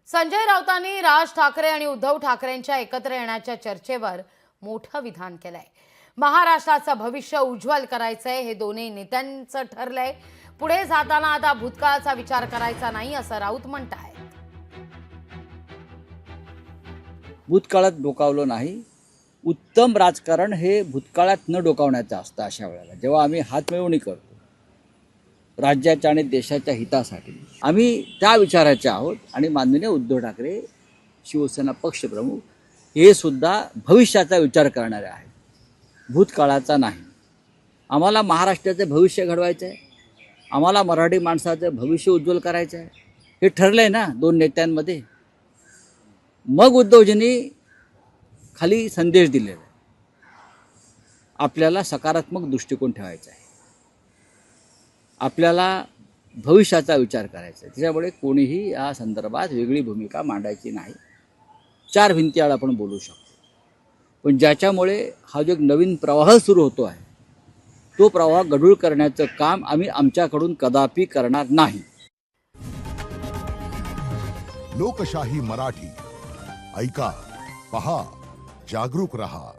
संजय राऊतांनी राज ठाकरे आणि उद्धव ठाकरेंच्या एकत्र येण्याच्या चर्चेवर मोठं विधान केलंय। महाराष्ट्राचं भविष्य उज्ज्वल करायचंय हे दोन्ही नेत्यांचं ठरलंय। पुढे जाताना आता भूतकाळाचा विचार करायचा नाही असं राऊत म्हणतायत। भूतकाळात डोकावलं नाही। उत्तम राजकारण हे भूतकाळात न डोकावण्याचं असतं। अशा वेळेला जेव्हा आम्ही हातमिळवणी करतो राज्याच्या आणि देशाच्या हितासाठी, आम्ही त्या विचाराचे आहोत। आणि माननीय उद्धव ठाकरे शिवसेना पक्षप्रमुख हे सुद्धा भविष्याचा विचार करणारे आहेत, भूतकाळाचा नाही। आम्हाला महाराष्ट्राचे भविष्य घडवायचं आहे, आम्हाला मराठी माणसाचं भविष्य उज्ज्वल करायचं आहे, हे ठरलंय ना दोन नेत्यांमध्ये। मग उद्धवजींनी खाली संदेश दिलेला आहे, आपल्याला सकारात्मक दृष्टिकोन ठेवायचा आहे, आपल्याला भविष्याचा विचार करायचा आहे। त्याच्यामुळे कोणीही या संदर्भात वेगळी भूमिका मांडायची नाही। चार भिंतीआड आपण बोलू शकतो, पण ज्याच्यामुळे हा जो एक नवीन प्रवाह सुरू होतो आहे तो प्रवाह गढूळ करण्याचं काम आम्ही आमच्याकडून कदापि करणार नाही। लोकशाही मराठी ऐका, पहा, जागरूक रहा।